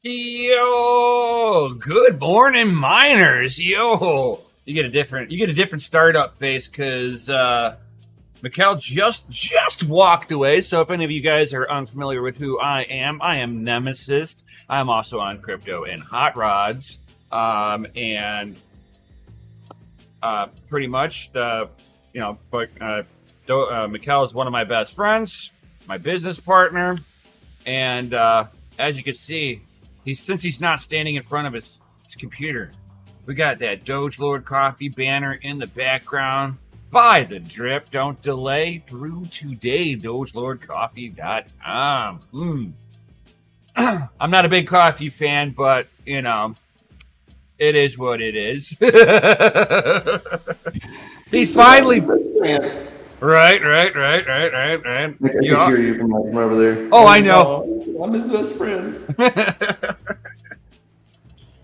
Yo, good morning, miners. Yo, you get a different startup face because Mikkel just walked away. So if any of you guys are unfamiliar with who I am Nemesis. I'm also on crypto and hot rods, and pretty much Mikkel is one of my best friends, my business partner, and as you can see. Since he's not standing in front of his computer, we got that Doge Lord Coffee banner in the background. Buy the drip, don't delay. Through today, DogeLordCoffee.com. I'm not a big coffee fan, but it is what it is. He's finally. Right. I can hear you from over there. Oh, I know. I'm his best friend.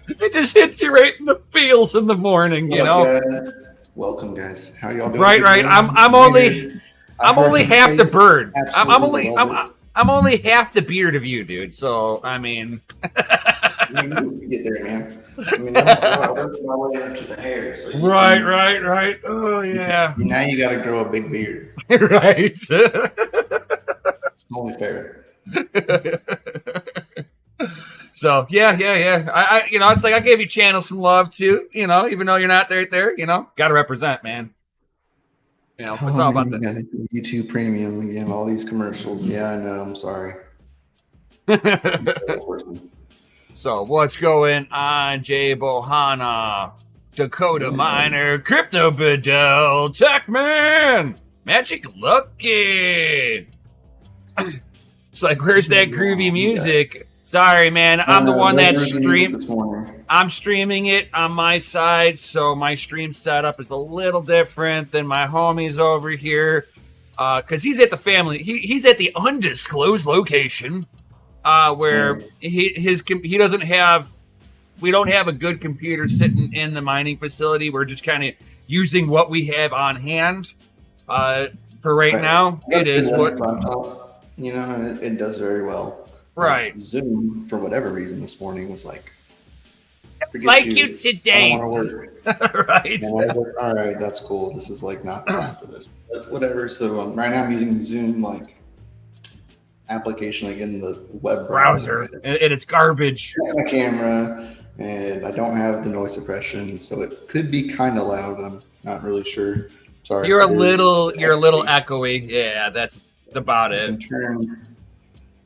It just hits you right in the feels in the morning, Guys? Welcome, guys. How y'all doing? Right. I'm only half the bird. I'm only half the beard of you, dude. So I mean, you get there, man. I mean, I worked my way up to the hair. So right. Oh yeah. Now you got to grow a big beard. Right. It's only fair. So yeah. I it's like I gave you channel some love too. Even though you're not there. Got to represent, man. It's all about the YouTube Premium again. All these commercials. Yeah, I know. I'm sorry. So what's going on, Jay Bohana, Dakota Miner, Crypto Bedell, Techman, Magic Lucky? It's like, where's that groovy music? Sorry, man. I'm the one that I'm streaming it on my side, so my stream setup is a little different than my homies over here. Because he's at the family. He's at the undisclosed location. Where he doesn't have, we don't have a good computer sitting in the mining facility. We're just kind of using what we have on hand. For right now, it is what it does very well. Right. Zoom, for whatever reason, this morning was like, you today. I don't want to work. Right. All right, that's cool. This is like not the time for this, but whatever. So right now I'm using Zoom application in the web browser, and it's garbage. My camera, and I don't have the noise suppression, so it could be kind of loud. I'm not really sure. Sorry. You're a little echoey. Yeah, that's about it.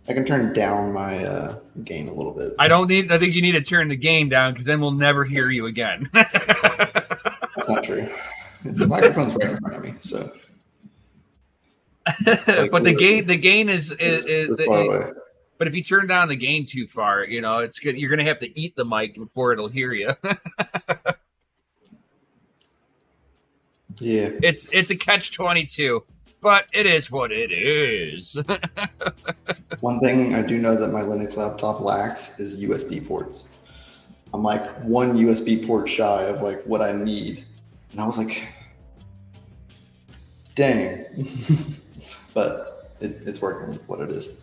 I can turn down my gain a little bit. I think you need to turn the gain down because then we'll never hear you again. That's not true. The microphone's right in front of me, so. But the gain is but if you turn down the gain too far, it's good. You're gonna have to eat the mic before it'll hear you. Yeah, it's a catch-22, but it is what it is. One thing I do know that my Linux laptop lacks is USB ports. I'm like one USB port shy of what I need, and I was like, dang. But it's working with what it is.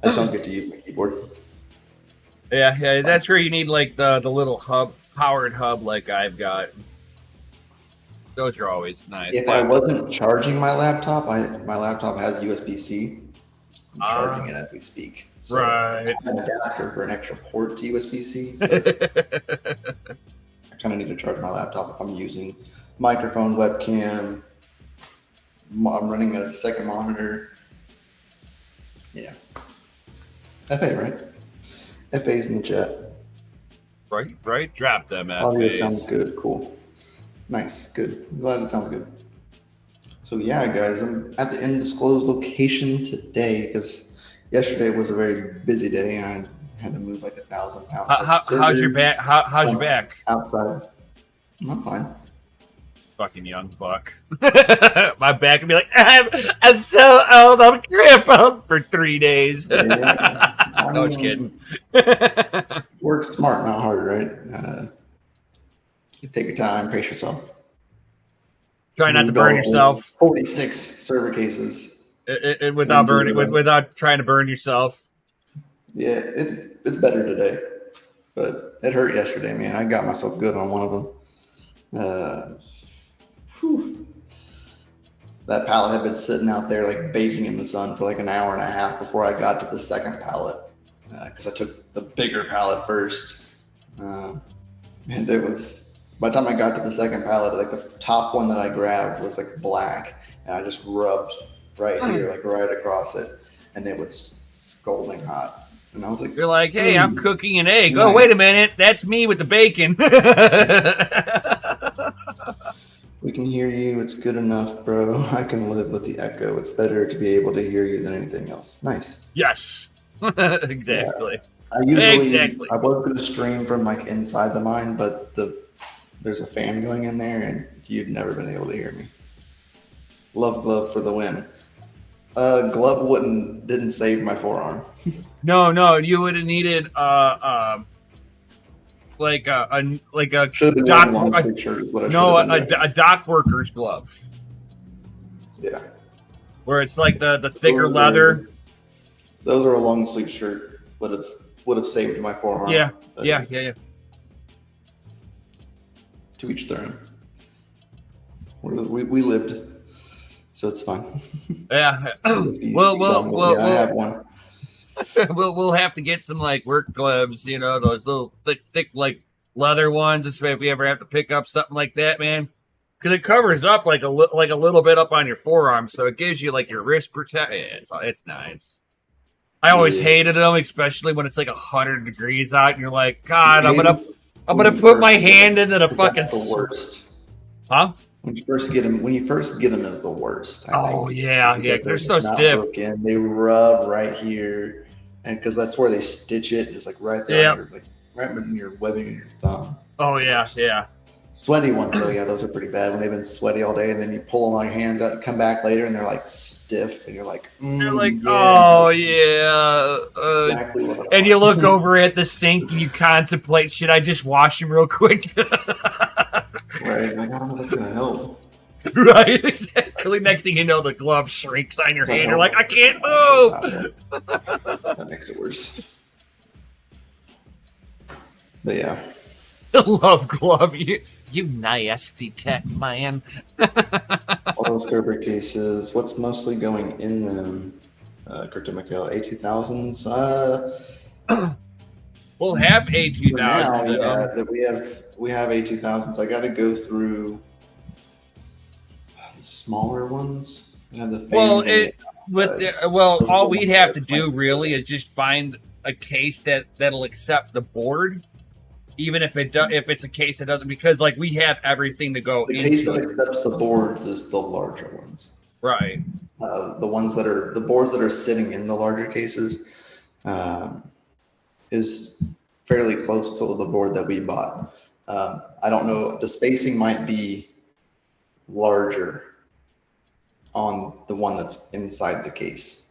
I just don't get to use my keyboard. Yeah, that's where you need the little powered hub like I've got. Those are always nice. If I wasn't charging my laptop, my laptop has USB-C. I'm charging it as we speak. So right. I have an adapter for an extra port to USB-C. But I kind of need to charge my laptop if I'm using microphone, webcam. I'm running a second monitor. Yeah. FA, right? FA's in the chat. Right. Drop them FAs. Audio sounds good. Cool. Nice. Good. I'm glad it sounds good. So yeah, guys, I'm at the undisclosed location today because yesterday was a very busy day and I had to move 1,000 pounds. How's your back? How's your back? Outside. I'm fine. Fucking young buck. My back would be like, I'm so old, I'm crippled for 3 days. No, I'm just kidding. Work smart, not hard, right? Take your time, pace yourself. Try not to burn yourself. 46 server cases. Without trying to burn yourself. Yeah, it's better today. but it hurt yesterday, man. I got myself good on one of them. Whew. That pallet had been sitting out there like baking in the sun for like an hour and a half before I got to the second pallet, because I took the bigger pallet first, and it was, by the time I got to the second pallet, like the top one that I grabbed was like black, and I just rubbed right here, like right across it, and it was scalding hot. And I was like, You're like, hey, I'm cooking an egg. Nice. Oh, wait a minute. That's me with the bacon. we can hear you. It's good enough, bro. I can live with the echo. It's better to be able to hear you than anything else. Nice. Yes. Exactly. Yeah. Exactly. I was going to stream from like inside the mine, but there's a fan going in there, and you've never been able to hear me. Love glove for the win. Glove didn't save my forearm. No, you would have needed like a dock worker's glove. Yeah. Where it's like the thicker leather. Those are a long sleeve shirt. Would have saved my forearm. Yeah. But Yeah. To each their own. We lived, so it's fine. Yeah. I have one. We'll have to get some like work gloves, those little thick like leather ones, if we ever have to pick up something like that, man. Because it covers up like a little bit up on your forearm, so it gives you like your wrist protect. Yeah, it's nice. I always hated them, especially when it's like 100 degrees out, and you're like, God, I'm gonna put my hand into the fucking. That's the worst. Huh? When you first get them is the worst. I think. Yeah, they're so stiff. Broken. They rub right here, and because that's where they stitch it. It's like right there, right in your webbing of your thumb. Oh yeah. Sweaty ones though, yeah, those are pretty bad when they've been sweaty all day, and then you pull all your hands out and come back later, and they're like stiff, and you're like, oh yeah. Exactly and you look over at the sink and you contemplate, should I just wash them real quick? Right, like I don't know what's gonna help. Right, exactly. Next thing you know, the glove shrinks on your hand. You're like, I can't move. That makes it worse. But yeah. Love glove, you nasty tech man. All those Gerber cases. What's mostly going in them? Crypto Mikhail, A2000s. We'll have A2000s. Now, we have A2000s. I got to go through the smaller ones. All we'd have to do really is just find a case that'll accept the board. Even if it's a case that doesn't, because like we have everything to go into. The case that accepts the boards is the larger ones. Right. The boards that are sitting in the larger cases is fairly close to the board that we bought. I don't know. The spacing might be larger on the one that's inside the case.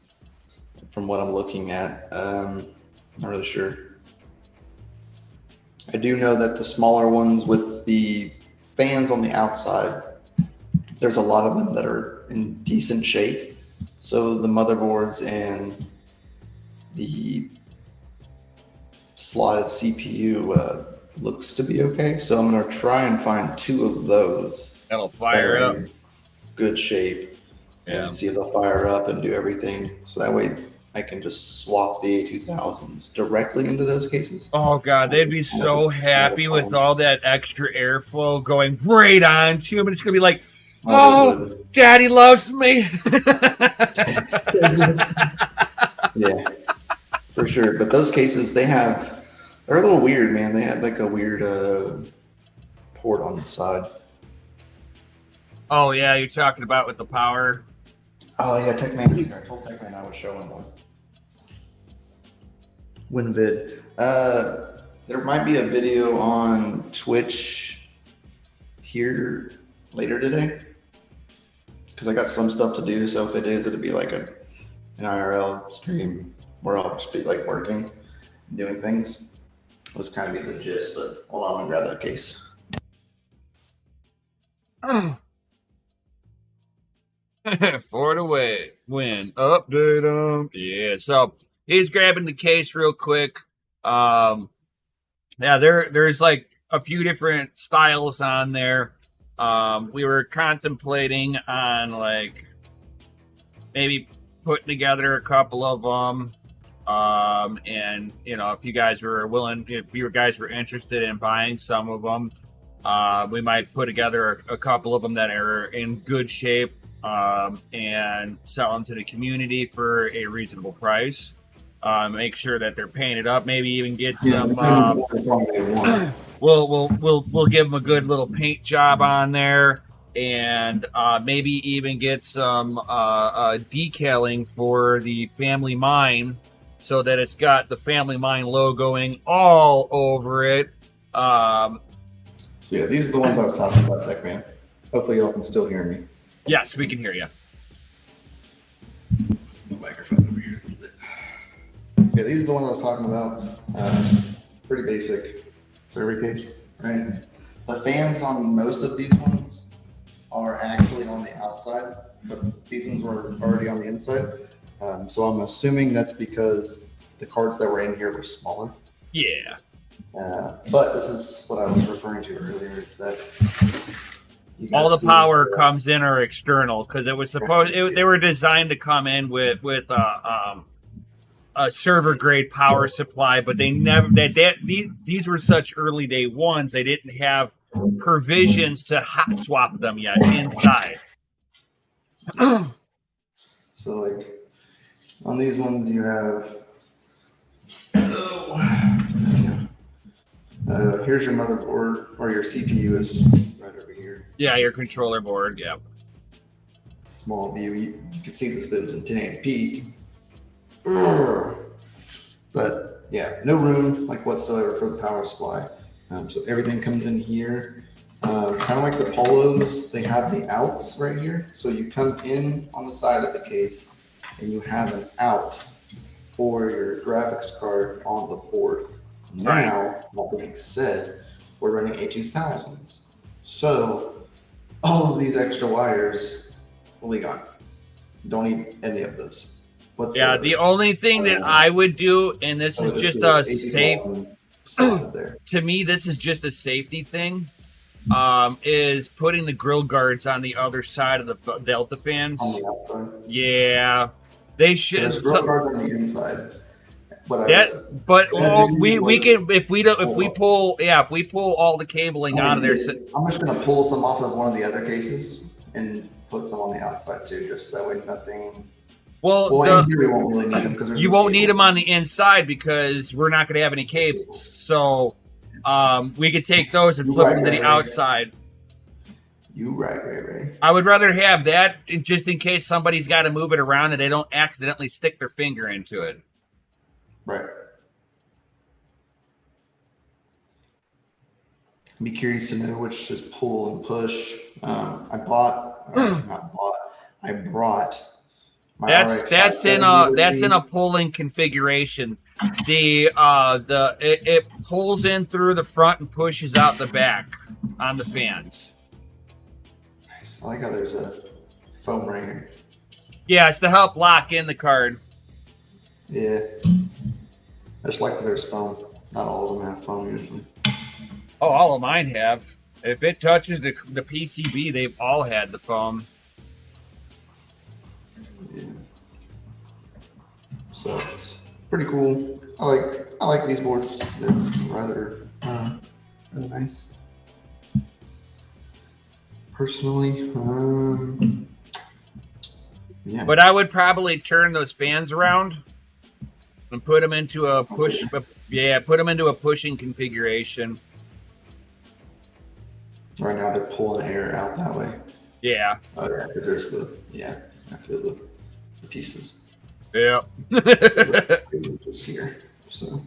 From what I'm looking at, not really sure. I do know that the smaller ones with the fans on the outside, there's a lot of them that are in decent shape. So the motherboards and the slotted CPU looks to be okay. So I'm going to try and find 2 of those. That'll fire up. In good shape. And see if they'll fire up and do everything. So that way I can just swap the A2000s directly into those cases. Oh God, they'd be so happy with all that extra airflow going right on to them. And it's going to be like, oh, Daddy loves me. Yeah, for sure. But those cases, they're a little weird, man. They have like a weird port on the side. Oh yeah, you're talking about with the power. Oh yeah, TechMan was here. I told TechMan I was showing one. WinVid. There might be a video on Twitch here later today, because I got some stuff to do. So if it is, it'll be like an IRL stream where I'll just be like working, doing things. Let's kind of be the gist, but hold on, I'm gonna grab that case. For the win. Update them. Yeah, so he's grabbing the case real quick. Yeah, there's like a few different styles on there. We were contemplating on like maybe putting together a couple of them. And if you guys were willing, if you guys were interested in buying some of them, we might put together a couple of them that are in good shape, and sell them to the community for a reasonable price. Make sure that they're painted up. Maybe even get some. We'll give them a good little paint job on there, and maybe even get some decaling for the FamilyMine, so that it's got the FamilyMine logoing all over it. So yeah, these are the ones I was talking about, Tech Man. Hopefully y'all can still hear me. Yes, we can hear you. The microphone over here is a little bit. Yeah, these are the ones I was talking about. Pretty basic survey case, right? The fans on most of these ones are actually on the outside, but these ones were already on the inside. So I'm assuming that's because the cards that were in here were smaller. Yeah. But this is what I was referring to earlier, is that all the power comes in or external, because it was supposed they were designed to come in with a server grade power supply, but they never these were such early day ones, they didn't have provisions to hot swap them yet inside. So like on these ones you have here's your motherboard, or your CPU is right over here. Yeah, your controller board. Yeah. Small view. You can see this video is in 1080p. But yeah, no room like whatsoever for the power supply. So everything comes in here. Kind of like the Polos, they have the outs right here. So you come in on the side of the case and you have an out for your graphics card on the board. Now, all being said, we're running A2000s. So all of these extra wires will be gone. Don't need any of those. The only thing that I would do, and this is just a safe, to me, this is just a safety thing, is putting the grill guards on the other side of the Delta fans. On the outside? Yeah. They should. There's grill guards on the inside. We can if we pull all the cabling out of there. I'm just gonna pull some off of one of the other cases and put some on the outside too, just that way nothing. Well, in here we won't really need them because you won't need them on the inside because we're not going to have any cables. So we could take those and flip them to the outside. You right. I would rather have that just in case somebody's got to move it around and they don't accidentally stick their finger into it. Right. Be curious to know which is pull and push. I brought. That's in a pulling configuration. It pulls in through the front and pushes out the back on the fans. Nice. I like how there's a foam ringer. Yeah, it's to help lock in the card. Yeah. I just like that there's foam. Not all of them have foam usually. Oh, all of mine have. If it touches the PCB, they've all had the foam. Yeah. So pretty cool. I like these boards. They're rather nice. Personally, yeah. But I would probably turn those fans around and put them into a push. Yeah, put them into a pushing configuration. Right now they're pulling air out that way. Yeah. Because there's I feel the pieces. Yeah. Just here. So.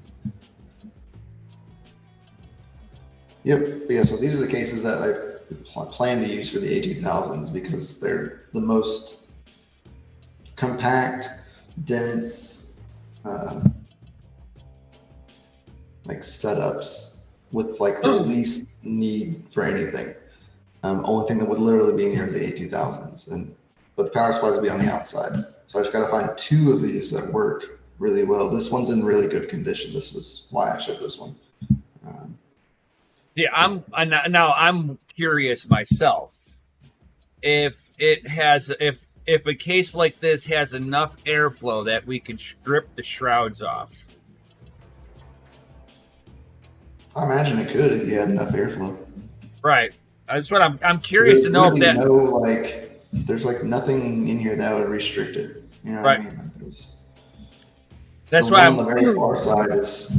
Yep. But yeah. So these are the cases that I plan to use for the A2000s because they're the most compact, dense, setups with the least need for anything. Only thing that would literally be in here is the A2000s, but the power supplies will be on the outside. So I just got to find two of these that work really well. This one's in really good condition. This is why I showed this one. Yeah, I'm curious myself if it has if a case like this has enough airflow that we could strip the shrouds off. I imagine it could if you had enough airflow. Right. That's what I'm curious to know if that. No, like there's like nothing in here that would restrict it. You know what I mean? Like, that's why on the very far side is,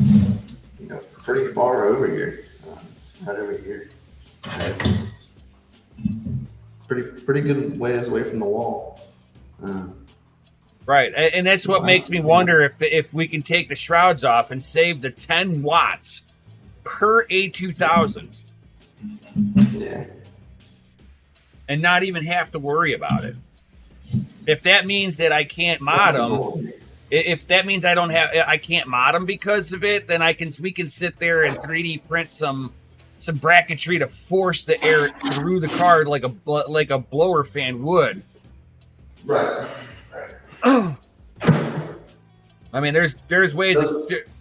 you know, pretty far over here. It's right over here. Pretty good ways away from the wall. Right, and that's what makes me wonder if we can take the shrouds off and save the 10 watts per A2000. Yeah. And not even have to worry about it. If that means that I can't mod them, if that means I can't mod them because of it, then we can sit there and 3D print some bracketry to force the air through the card like a blower fan would. Right. I mean, there's ways.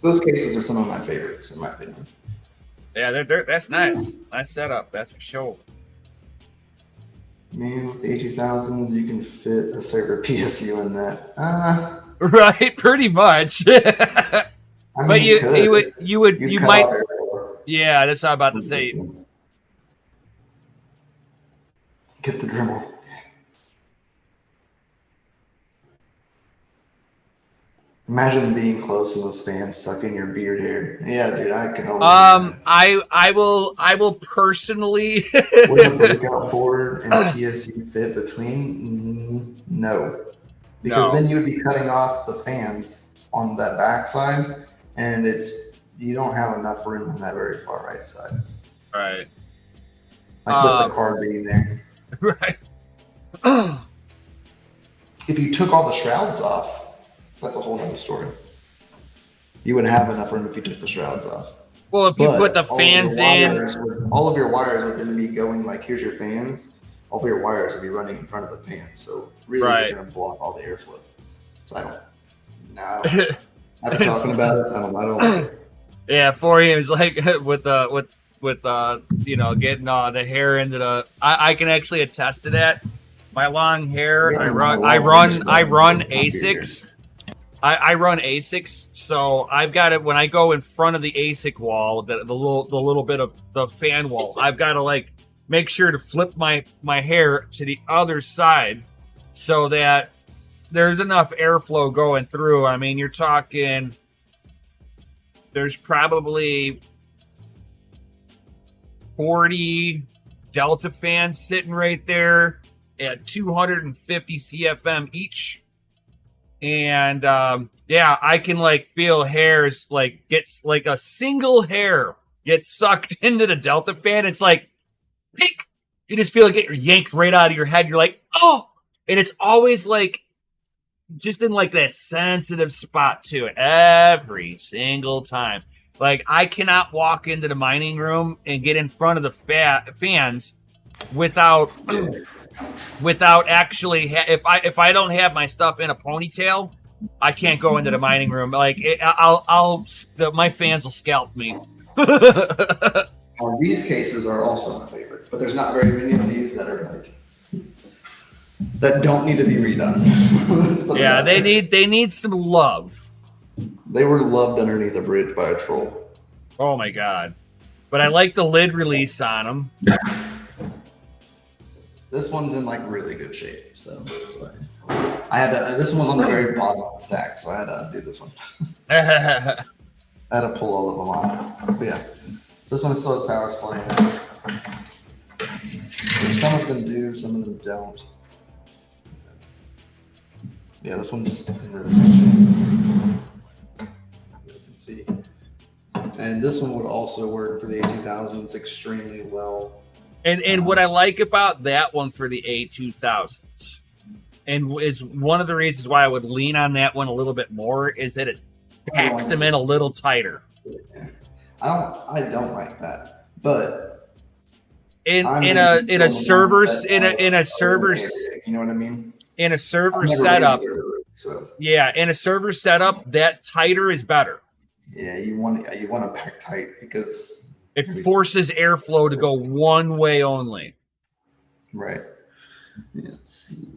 Those cases are some of my favorites, in my opinion. Yeah, that's nice. Nice setup. That's for sure. Man, with the A2000s, you can fit a server PSU in that. Right, pretty much. I mean, but you might. Yeah, that's what I'm about to say. Get the Dremel. Imagine being close and those fans sucking your beard hair. Yeah, dude, I can only. I will personally. Would a breakout board and PSU fit between? No, because then you would be cutting off the fans on that back side, and you don't have enough room on that very far right side. Right. Like with the card being there. Right. If you took all the shrouds off, that's a whole other story. You would have enough room if you took the shrouds off. Well, if you put the fans in, all of your wires would then be going like, here's your fans. All of your wires would be running in front of the fans. So really, you're going to block all the airflow. So I don't. After talking about it, I don't. Yeah, for you, it's like with you know, getting the hair into the. I can actually attest to that. My long hair, I run ASICs. I run ASICs, so I've got it when I go in front of the ASIC wall, the little bit of the fan wall. I've got to like make sure to flip my hair to the other side so that there's enough airflow going through. I mean, you're talking. There's probably 40 Delta fans sitting right there at 250 CFM each. And yeah, I can like feel hairs like gets like a single hair gets sucked into the Delta fan. It's like pink. You just feel like it yanked right out of your head. You're like, oh, and it's always like just in like that sensitive spot to it every single time. Like I cannot walk into the mining room and get in front of the fans without actually if I don't have my stuff in a ponytail, I can't go into the mining room. Like my fans will scalp me. These cases are also my favorite, but there's not very many of these that are like that don't need to be redone. Yeah, they need some love. They were loved underneath a bridge by a troll. Oh my god! But I like the lid release on them. This one's in like really good shape, so it's like, I had to. This one was on the very bottom of the stack, so I had to do this one. I had to pull all of them off. But yeah, so this one still has power supply. Some of them do, some of them don't. Yeah, this one's in really good shape. You can see, and this one would also work for the A2000s extremely well. And what I like about that one for the A2000s, and is one of the reasons why I would lean on that one a little bit more, is that it packs them in a little tighter. Yeah. I don't like that, but in a server, you know what I mean? In a server setup, yeah, in a server setup, that tighter is better. Yeah, you want to pack tight because It forces airflow to go one way only. Right. Let's see.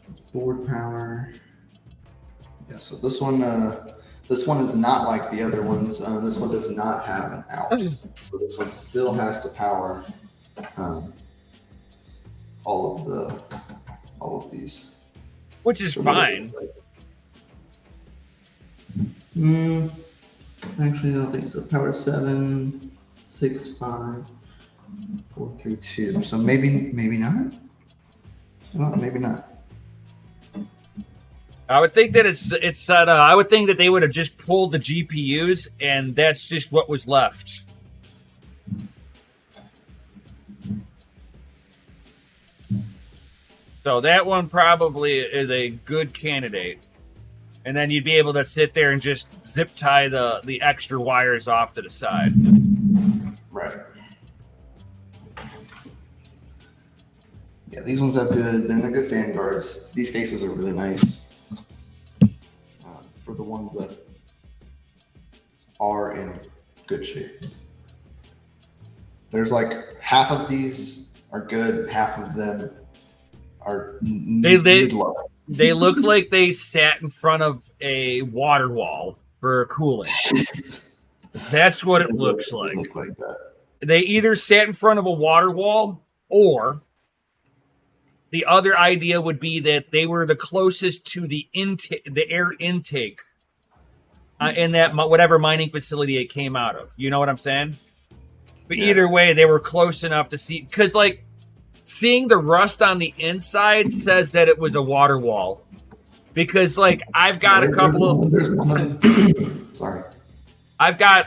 It's board power. Yeah, so this one is not like the other ones. This one does not have an out. So this one still has to power all of these. Which is fine. Actually, I don't think so. Power 7, 6, 5, 4, 3, 2. So maybe not. Well, maybe not. I would think that it's set. I would think that they would have just pulled the GPUs, and that's just what was left. So that one probably is a good candidate. And then you'd be able to sit there and just zip tie the extra wires off to the side. Right. Yeah, these ones have they're good fan guards. These cases are really nice for the ones that are in good shape. There's like half of these are good, half of them are need love. They look like they sat in front of a water wall for cooling. That's what it looks like. It looks like that. They either sat in front of a water wall, or the other idea would be that they were the closest to the air intake in that whatever mining facility it came out of. You know what I'm saying? But either way, they were close enough to see, because like seeing the rust on the inside says that it was a water wall. Because like I've got a couple of there's one of them. Sorry. I've got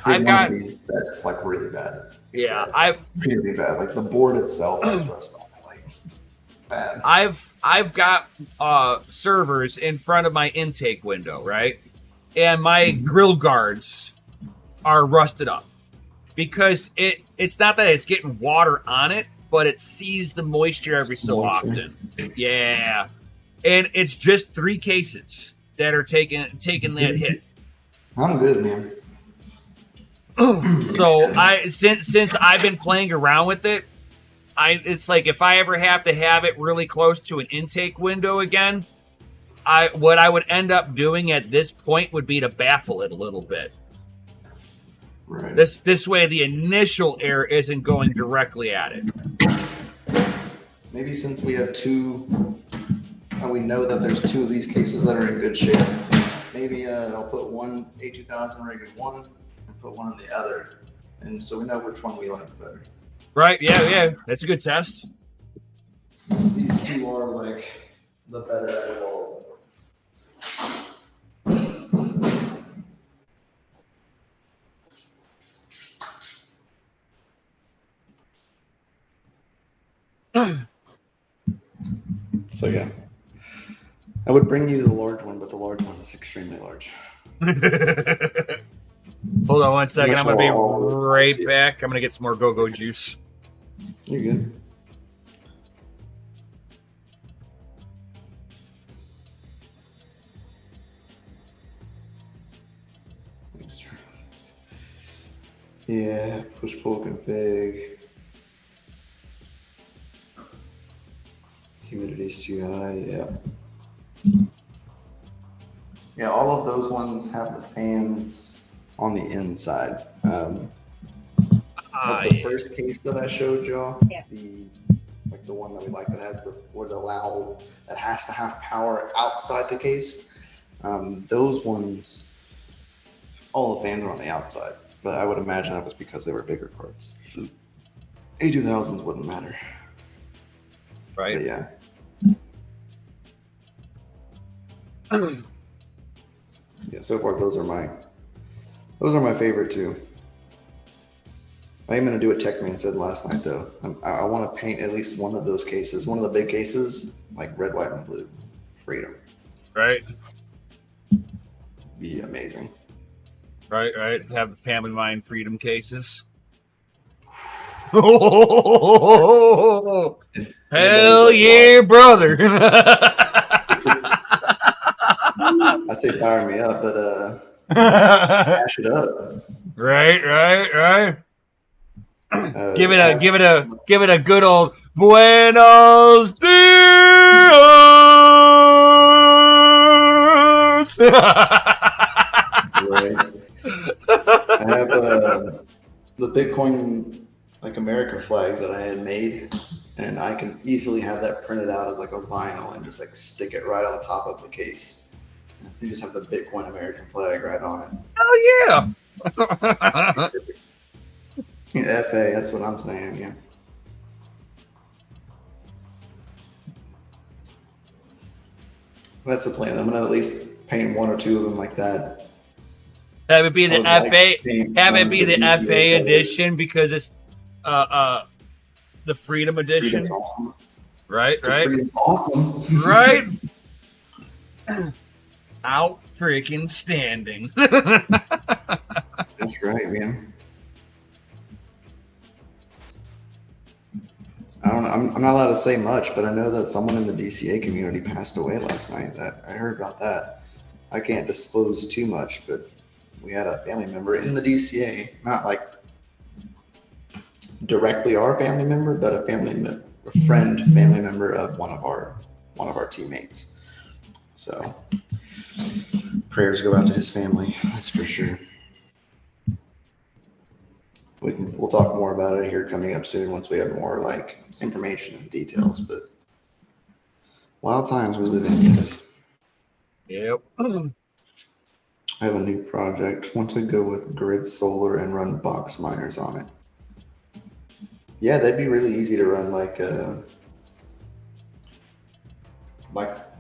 these that's like really bad. Yeah, I've really bad. Like the board itself has rust on it, like bad. I've got servers in front of my intake window, right? And my grill guards are rusted up because it's not that it's getting water on it, but it sees the moisture every so often. Yeah. And it's just 3 cases that are taking that hit. I'm good, man. So since I've been playing around with it, it's like if I ever have to have it really close to an intake window again, what I would end up doing at this point would be to baffle it a little bit. Right. This way the initial air isn't going directly at it. Maybe since we have 2, and we know that there's 2 of these cases that are in good shape, maybe I'll put one A2000 rig in one and put one in the other, and so we know which one we like better. Right? Yeah. That's a good test. These 2 are like the better out of all of them. So yeah, I would bring you the large one, but the large one is extremely large. Hold on one second. I'm going to be right back. I'm going to get some more go-go juice. You're good. Yeah, push-pull config. Humidity's too high, yeah. Yeah, all of those ones have the fans on the inside. The first case that I showed y'all, the one that we like that has that has to have power outside the case. Those ones, all the fans are on the outside, but I would imagine that was because they were bigger cards. A2000s wouldn't matter. Right. But yeah. Yeah, so far those are my favorite too. I am going to do what Techman said last night though. I want to paint at least one of those cases, one of the big cases, like red, white, and blue. Freedom. Right. Be amazing. Right. Have the FamilyMine freedom cases. Hell yeah, brother. I I say fire me up, but cash it up. Right. Give it have- a good old Buenos Dias. Right. I have the Bitcoin like America flags that I had made, and I can easily have that printed out as like a vinyl and just like stick it right on the top of the case. You just have the Bitcoin American flag right on it. Oh yeah. FA, that's what I'm saying. Yeah. That's the plan. I'm gonna at least paint one or two of them like that. Have it be the I would FA. like to paint Have it one be of the DCA FA colors. edition because it's the Freedom edition. Freedom's awesome. Right. Freedom's awesome. Right. Out freaking standing. That's right, man. I don't know. I'm not allowed to say much, but I know that someone in the DCA community passed away last night. That I heard about that. I can't disclose too much, but we had a family member in the DCA, not like directly our family member, but a family member of one of our teammates. So prayers go out to his family. That's for sure. We'll talk more about it here coming up soon once we have more like information and details. But wild times we live in, guys. Yep. I have a new project. Want to go with grid solar and run box miners on it. Yeah, that'd be really easy to run like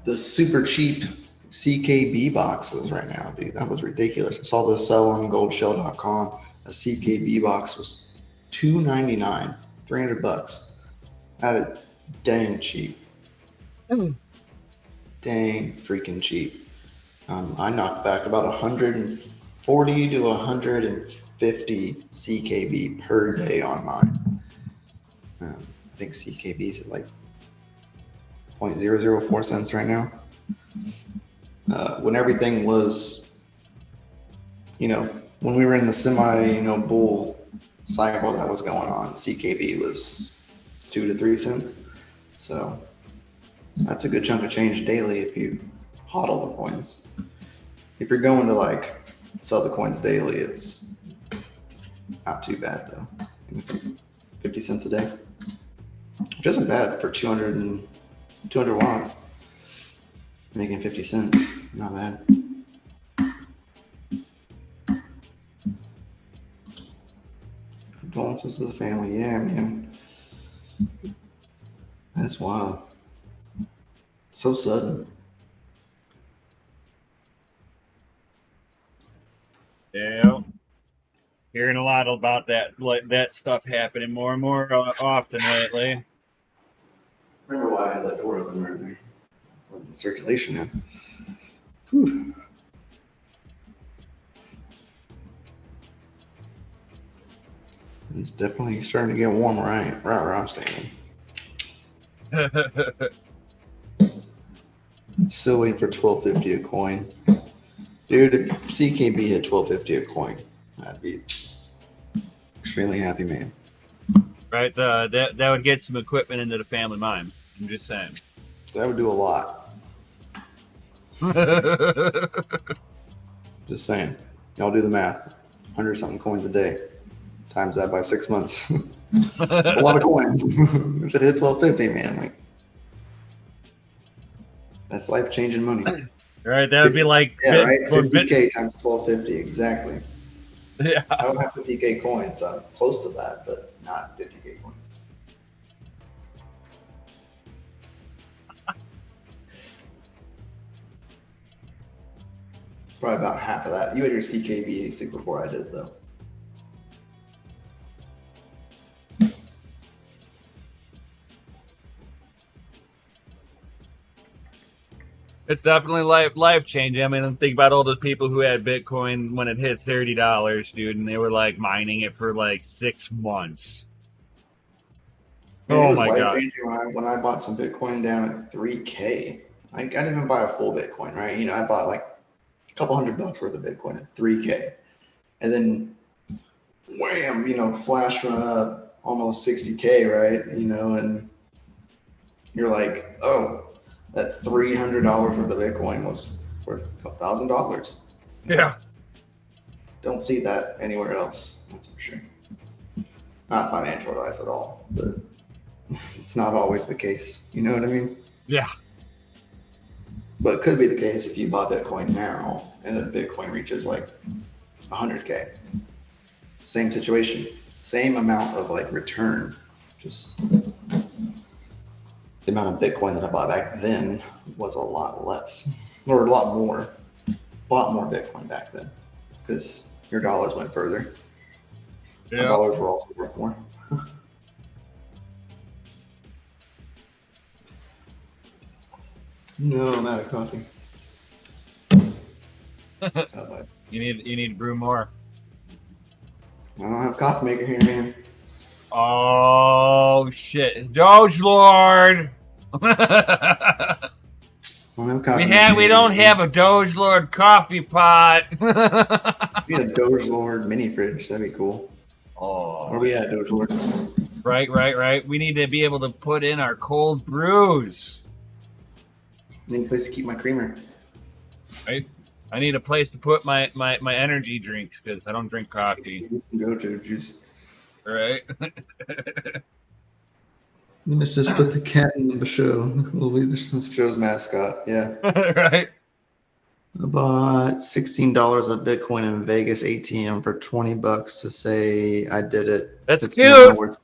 the super cheap CKB boxes right now, dude. That was ridiculous. I saw this sell on goldshell.com. A CKB box was $299, $300. That is dang cheap. Dang freaking cheap. I knocked back about 140 to 150 CKB per day on mine. I think CKB is at like 0.004 cents right now. When everything was, when we were in the semi, bull cycle that was going on, CKB was 2 to 3 cents. So that's a good chunk of change daily if you hodl the coins. If you're going to like sell the coins daily, it's not too bad though. I think it's like 50 cents a day, which isn't bad for 200 watts. Making 50 cents, not bad. Condolences to the family. Yeah, man. That's wild. So sudden. Yeah. Hearing a lot about that stuff happening more and more often lately. Remember why I had that door open right there? Letting the circulation in. Whew. It's definitely starting to get warm right where I'm standing. Still waiting for $12.50 a coin. Dude, if CKB hit $12.50 a coin, I'd be extremely happy, man. Right, that would get some equipment into the FamilyMine. I'm just saying. That would do a lot. Just saying. Y'all do the math. 100-something coins a day. Times that by 6 months. A lot of coins. If it hit $12.50, man, like that's life-changing money. Right, that would be like right. 50K times $12.50, exactly. Yeah. I don't have 50K coins. I'm close to that, but not 50K coins. Probably about half of that. You had your CKB ASIC before I did, though. It's definitely life changing. I mean, think about all those people who had Bitcoin when it hit $30, dude, and they were like mining it for like 6 months. Man, oh it was my god! When I bought some Bitcoin down at 3K, I didn't even buy a full Bitcoin, right? I bought like a couple $100 worth of Bitcoin at 3K. And then wham, flash run up almost 60K, right? And you're like, oh, that $300 worth of Bitcoin was worth a couple $1,000. Yeah. Don't see that anywhere else, that's for sure. Not financial advice at all, but it's not always the case. You know what I mean? Yeah. But it could be the case if you bought Bitcoin now and then Bitcoin reaches like 100K. Same situation, same amount of like return. Just the amount of Bitcoin that I bought back then was a lot less, or a lot more. Bought more Bitcoin back then because your dollars went further. Yeah. My dollars were also worth more. No, I'm out of coffee. You need to brew more. I don't have a coffee maker here, man. Oh shit, Doge Lord. I don't have a coffee maker We don't have a Doge Lord coffee pot. We need a Doge Lord mini fridge. That'd be cool. Oh, Where we at, Doge Lord? Right. We need to be able to put in our cold brews. Need a place to keep my creamer. Right. I need a place to put my energy drinks because I don't drink coffee. Some Gojo juice. Right. You must just put the cat in the show. We'll be this show's mascot. Yeah. Right. I bought $16 of Bitcoin in Vegas ATM for $20 to say I did it. That's it's cute.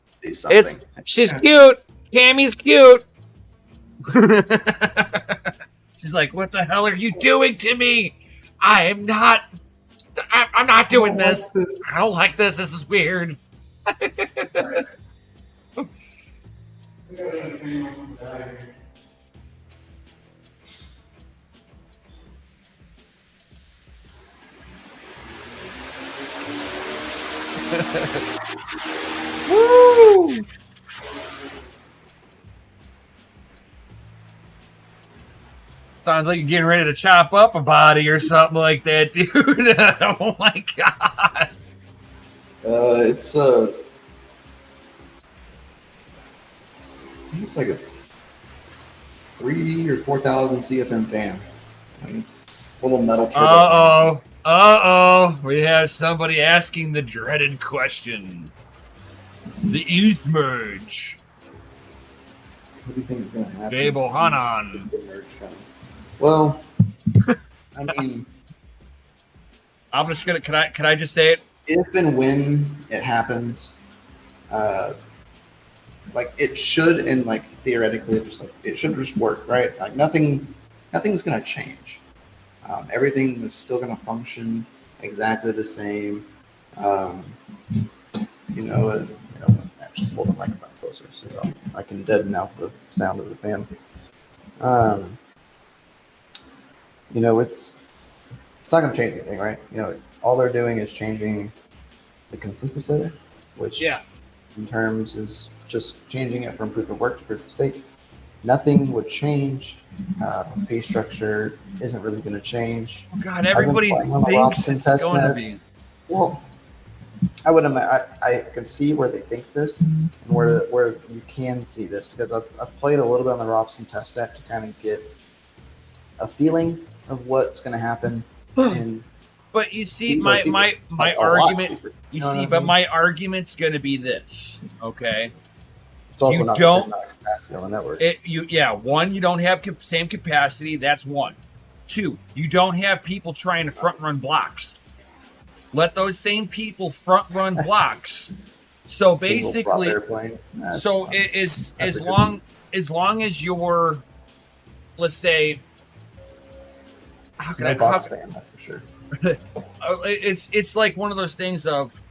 She's cute. Cammy's cute. She's like, what the hell are you doing to me? I'm not doing this. I don't like this. This is weird. Woo! Sounds like you're getting ready to chop up a body or something like that, dude. Oh my god. It's I think it's like a 3,000 or 4,000 CFM fan. It's a little metal turbo. We have somebody asking the dreaded question. The ETH merge. What do you think is going to happen? Jable Hanan. Well, I mean, I'm just gonna. Can I just say it? If and when it happens, like it should, and like theoretically, it should just work, right? Like nothing's gonna change. Everything is still gonna function exactly the same. Actually pull the microphone closer so I can deaden out the sound of the fan. It's not going to change anything, right? All they're doing is changing the consensus layer, which in terms is just changing it from proof of work to proof of stake. Nothing would change. Fee structure isn't really going to change. Oh God, everybody thinks it's going to be. Well, I can see where they think this and where you can see this because I've played a little bit on the Robson testnet to kind of get a feeling of what's going to happen. But you see, my argument. My argument's going to be this. Okay. It's also not the same amount of capacity on the network. One, you don't have same capacity. That's one. Two, you don't have people trying to front run blocks. Let those same people front run blocks. So basically, as long as you're, let's say, box fan, that's for sure. It's like one of those things of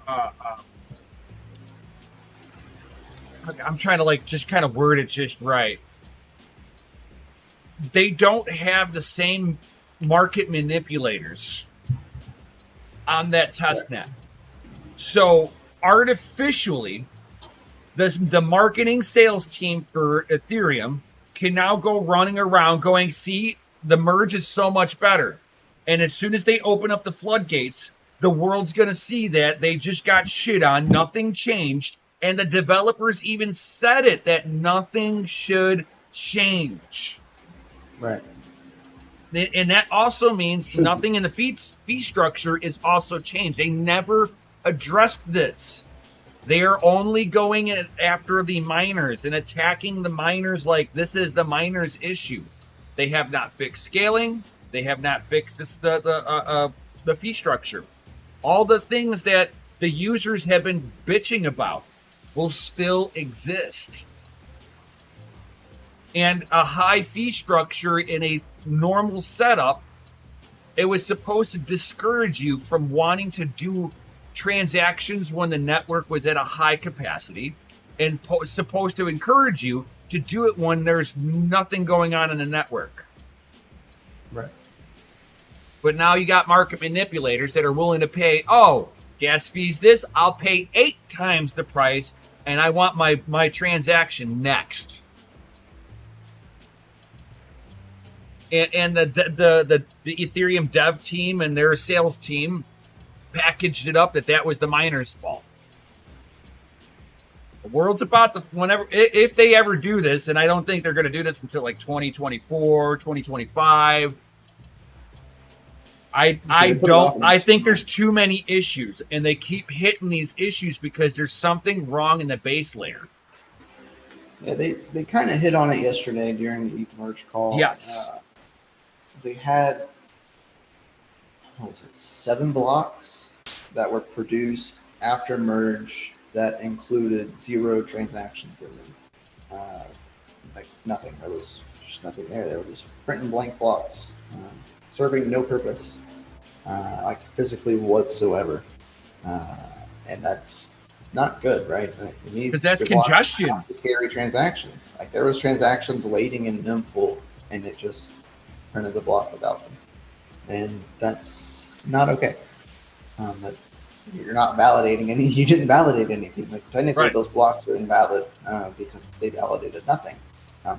I'm trying to just kind of word it just right. They don't have the same market manipulators on that testnet. So artificially, the marketing sales team for Ethereum can now go running around going, see, the merge is so much better. And as soon as they open up the floodgates, the world's going to see that they just got shit on, nothing changed, and the developers even said it, that nothing should change. Right. And that also means nothing in the fee structure is also changed. They never addressed this. They are only going after the miners and attacking the miners like this is the miners' issue. They have not fixed scaling. They have not fixed the fee structure. All the things that the users have been bitching about will still exist. And a high fee structure in a normal setup, it was supposed to discourage you from wanting to do transactions when the network was at a high capacity, and supposed to encourage you to do it when there's nothing going on in the network. Right. But now you got market manipulators that are willing to pay, oh, gas fees this, I'll pay 8 times the price, and I want my transaction next. And the Ethereum dev team and their sales team packaged it up that was the miners' fault. The world's about to, if they ever do this, and I don't think they're going to do this until like 2024, 2025. I think there's too many issues, and they keep hitting these issues because there's something wrong in the base layer. Yeah, they kind of hit on it yesterday during the ETH merge call. Yes. They had, what was it, 7 blocks that were produced after merge that included 0 transactions in them. Like nothing. There was just nothing there. They were just printing blank blocks, serving no purpose, like physically whatsoever. And that's not good, right? Like, because that's congestion. To carry transactions. Like there was transactions waiting in mempool, and it just printed the block without them, and that's not okay. But you're not validating any. You didn't validate anything. Like technically, right. Those blocks were invalid because they validated nothing.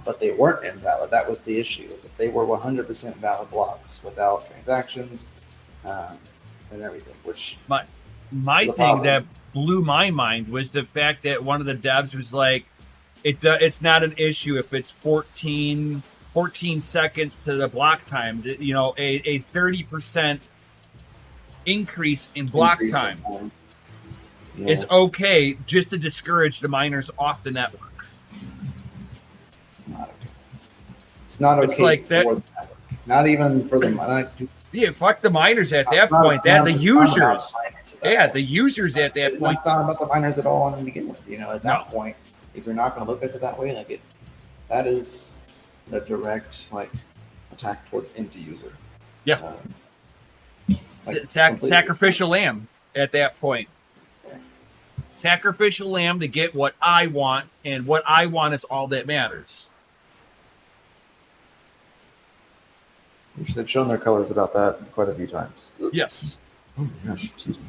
But they weren't invalid. That was the issue. Is that they were 100% valid blocks without transactions and everything. Which my thing that blew my mind was the fact that one of the devs was like, it's not an issue if it's 14 seconds to the block time. You know, a 30% increase in block time is okay, just to discourage the miners off the network. It's not okay. It's not okay. It's like that. Not even for the yeah, fuck the miners at that point. The users. Yeah, the users at that point. It's not about the miners at all to begin with. You know, at that point, if you're not going to look at it that way, like that is the direct attack towards end user. Yeah. Sacrificial lamb at that point. Yeah. Sacrificial lamb to get what I want, and what I want is all that matters. They've shown their colors about that quite a few times. Yes. Oh my gosh, excuse me.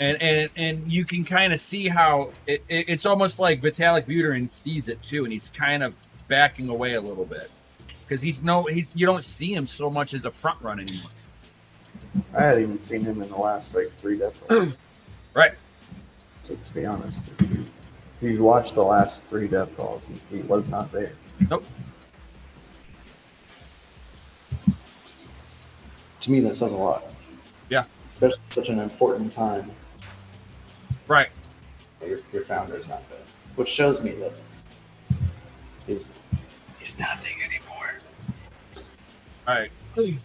And you can kind of see how it's almost like Vitalik Buterin sees it too, and he's kind of backing away a little bit because you don't see him so much as a front run anymore. I hadn't even seen him in the last 3 death calls. Right. To be honest, if you watch the last 3 death calls, he was not there. Nope. To me, that says a lot. Yeah. Especially at such an important time. Right. Your founder is not there. Which shows me that he's nothing anymore. All right.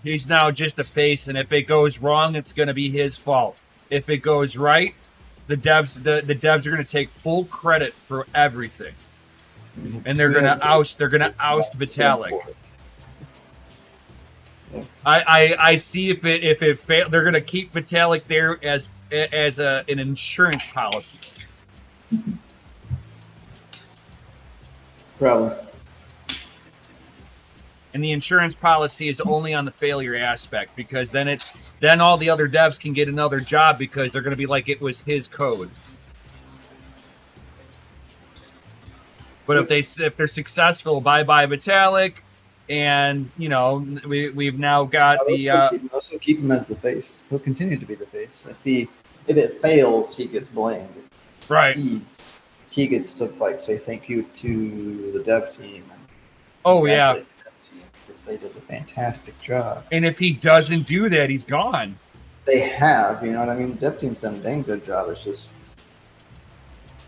He's now just a face, and if it goes wrong, it's going to be his fault. If it goes right, the devs are going to take full credit for everything. And they're going to oust Vitalik. Yeah. I see if it fails, they're going to keep Vitalik there as an insurance policy. Probably. And the insurance policy is only on the failure aspect, because then all the other devs can get another job because they're going to be like it was his code. But if they're successful, bye Vitalik. And we've now got also keep him as the face. He'll continue to be the face. If it fails, he gets blamed. If it right. succeeds, he gets to like say thank you to the dev team. Oh yeah, the dev team because they did a fantastic job. And if he doesn't do that, he's gone. They have, you know what I mean. The dev team's done a dang good job. It's just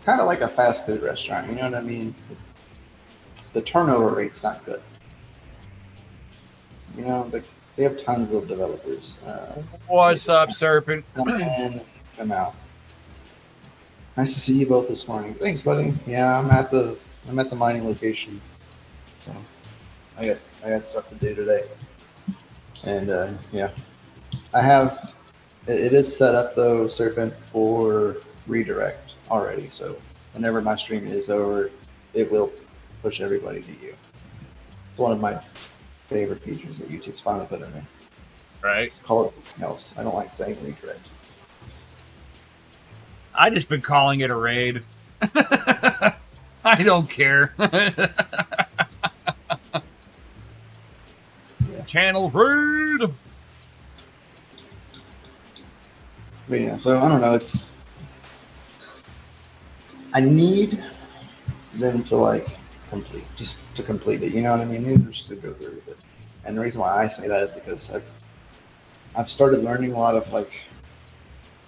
kind of like a fast food restaurant. You know what I mean? The turnover rate's not good. You know, they have tons of developers. What's up, Serpent? Come in, come out. Nice to see you both this morning. Thanks, buddy. Yeah, I'm at the mining location, so I got stuff to do today. And yeah, I have. It is set up though, Serpent, for redirect already. So whenever my stream is over, it will push everybody to you. It's one of my favorite features that YouTube's finally put in there. Right. Call it something else. I don't like saying redirect. I just been calling it a raid. I don't care. Yeah. Channel raid. But yeah, so I don't know. It's I need them to like complete it. You know what I mean? They just to go through with it. And the reason why I say that is because I've started learning a lot of like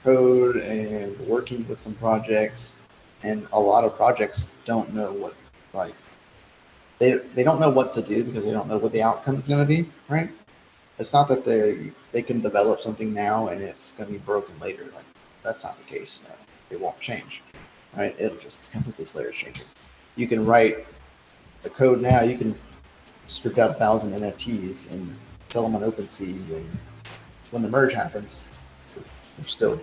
code and working with some projects, and a lot of projects don't know what like they don't know what to do because they don't know what the outcome is going to be. Right? It's not that they can develop something now and it's going to be broken later. Like that's not the case. It won't change. Right? It'll just the consensus layer is changing. You can write the code now. You can script out 1,000 NFTs and sell them on OpenSea. And when the merge happens, they're still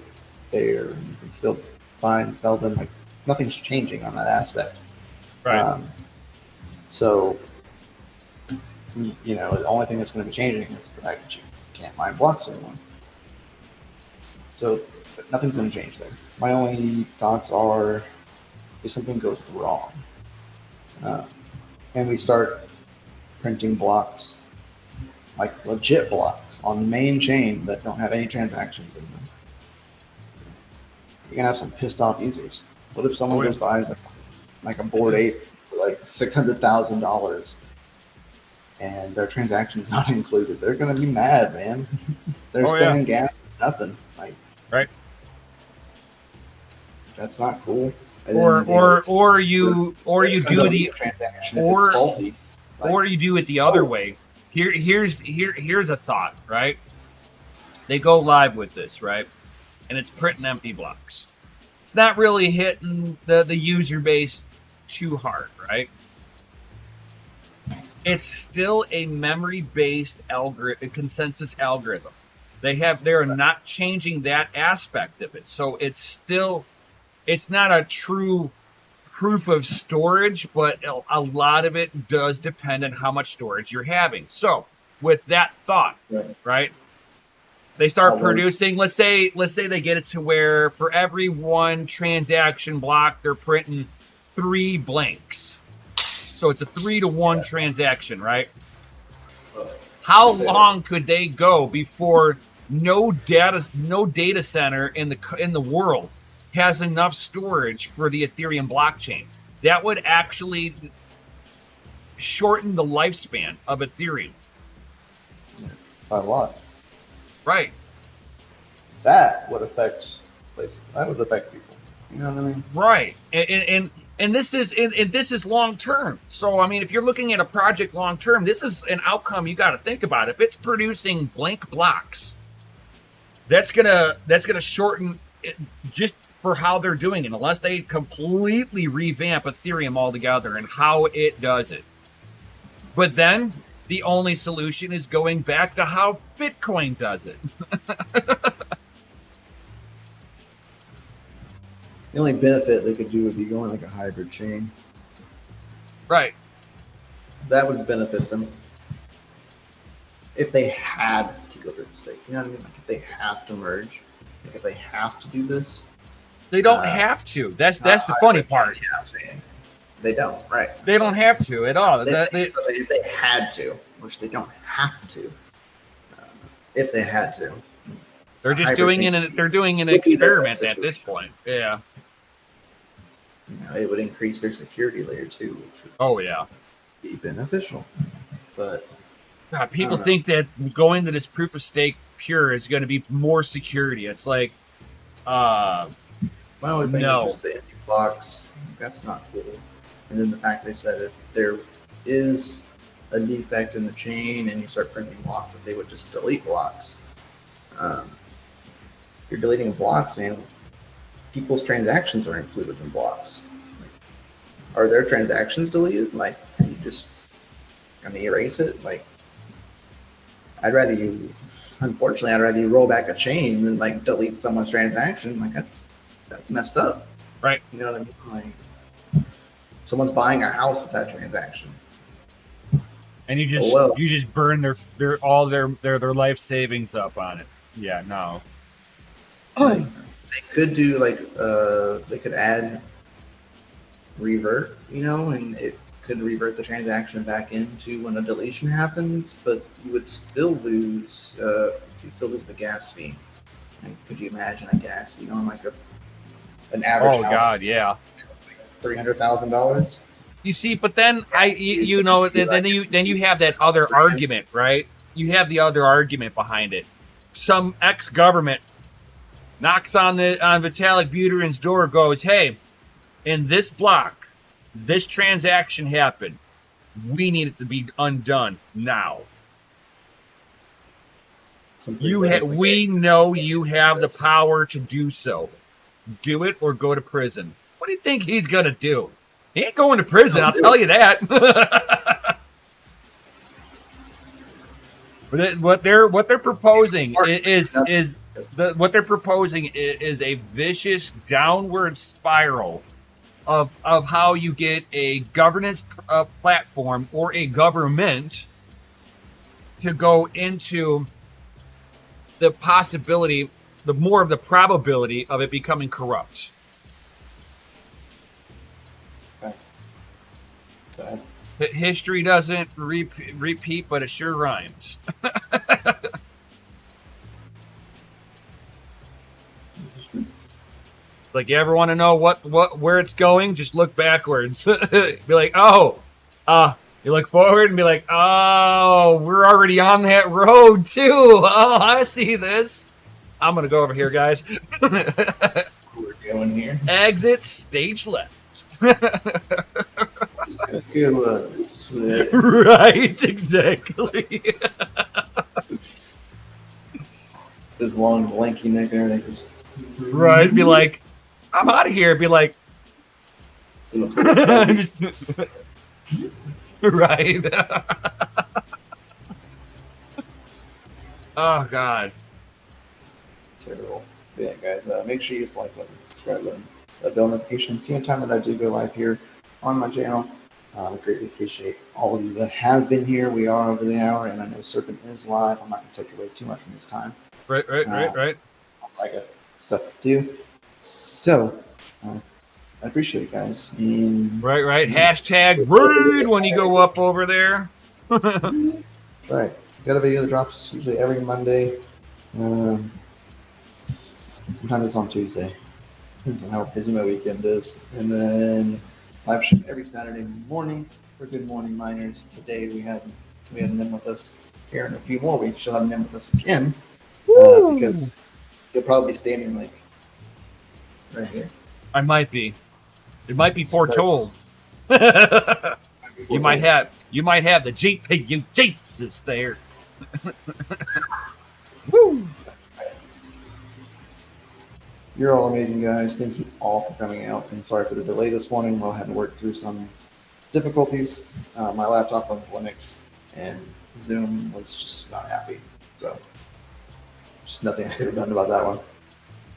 there. And you can still buy and sell them. Like nothing's changing on that aspect. Right. So, you know, the only thing that's going to be changing is the fact that you can't mine blocks anymore. So nothing's going to change there. My only thoughts are if something goes wrong and we start printing blocks, like legit blocks on the main chain that don't have any transactions in them, you're going to have some pissed off users. What if someone just buys like a Bored Ape for like $600,000 and their transaction's not included? They're going to be mad, man. They're spending gas for nothing. Like, right. That's not cool. Or you do the transaction if it's faulty. Like, or you do it the other way. Here's a thought, right? They go live with this, right? And it's printing empty blocks. It's not really hitting the user base too hard, right? It's still a memory-based consensus algorithm. They're not changing that aspect of it. So it's not a true proof of storage, but a lot of it does depend on how much storage you're having. So with that thought, right? They start producing, let's say they get it to where for every one transaction block, they're printing 3 blanks. So it's a 3-to-1 transaction, right? How long could they go before no data center in the world has enough storage for the Ethereum blockchain? That would actually shorten the lifespan of Ethereum. By a lot. Right. That would affect places. That would affect people. You know what I mean? Right. And this is long term. So I mean, if you're looking at a project long term, this is an outcome you got to think about. If it's producing blank blocks, that's gonna shorten it just for how they're doing it, unless they completely revamp Ethereum altogether and how it does it. But then the only solution is going back to how Bitcoin does it. The only benefit they could do would be going like a hybrid chain. Right. That would benefit them if they had to go to the state. You know what I mean? Like if they have to merge, like if they have to do this. They don't have to. That's the funny part. Yeah, I'm saying they don't. Right. They don't have to at all. If they had to, which they don't have to. If they had to, They're just doing they're doing an experiment at this point. Yeah. It would increase their security layer too, which would be beneficial. But God, people think that going to this proof of stake pure is going to be more security. It's like, my only thing is just the empty blocks. That's not cool. And then the fact they said if there is a defect in the chain and you start printing blocks, that they would just delete blocks. You're deleting blocks, man. People's transactions are included in blocks. Like, are their transactions deleted? Like, you just gonna erase it? Like, unfortunately, I'd rather you roll back a chain than like delete someone's transaction. Like, that's messed up. Right. You know what I mean? Like, someone's buying a house with that transaction. And you just burn all their life savings up on it. Yeah, no. Like, they could do they could add revert, and it could revert the transaction back into when a deletion happens, but you would still lose the gas fee. Like, could you imagine a gas fee on like an average house? Oh God, yeah. $300,000. You see, but then then you have that other argument, right? You have the other argument behind it. Some ex-government knocks on Vitalik Buterin's door, goes, "Hey, in this block, this transaction happened. We need it to be undone now. We know you have the power to do so. Do it or go to prison." What do you think he's gonna do? He ain't going to prison, I'll tell you that. But what they're proposing is a vicious downward spiral of how you get a governance platform or a government to go into the possibility, the more of the probability of it becoming corrupt. History doesn't repeat, but it sure rhymes. Like, you ever want to know where it's going? Just look backwards. Be like, you look forward and be like, oh, we're already on that road too. Oh, I see this. I'm gonna go over here, guys. We're going here. Exit stage left. Right, exactly. This long lanky neck and everything just right, be like, I'm out of here. Be like, right. Oh God. Terrible. Yeah, guys, make sure you hit the like button, subscribe button, bell notifications. See anytime that I do go live here on my channel. I greatly appreciate all of you that have been here. We are over the hour, and I know Serpent is live. I'm not going to take away too much from his time. Right. I got stuff to do. So, I appreciate it, guys. And, right. Hashtag rude when you go up over there. Right. Got a video that drops usually every Monday. Sometimes it's on Tuesday. Depends on how busy my weekend is. And then live stream every Saturday morning for Good Morning Miners. Today we had Nim with us. Here in a few more weeks, she'll have Nim with us again. Because he'll probably be standing like right here. I might be. It might be foretold. You might have the GPU Jesus there. Woo! You're all amazing, guys. Thank you all for coming out. And sorry for the delay this morning. We'll have to work through some difficulties. My laptop runs Linux, and Zoom was just not happy. So, just nothing I could have done about that one.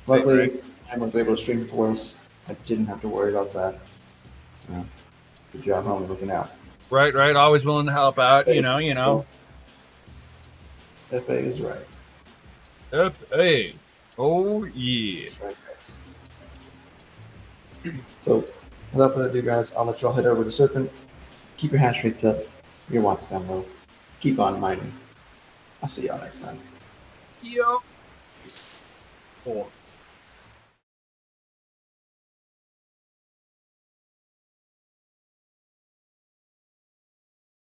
Luckily, I was able to stream for us. I didn't have to worry about that. Good job, homie, looking out. Right. Always willing to help out. You know. FA is right. FA. Oh, yeah. That's right, guys. So, without further ado, guys, I'll let y'all head over to Serpent. Keep your hash rates up, your watts down low. Keep on mining. I'll see y'all next time. Yo. Cool.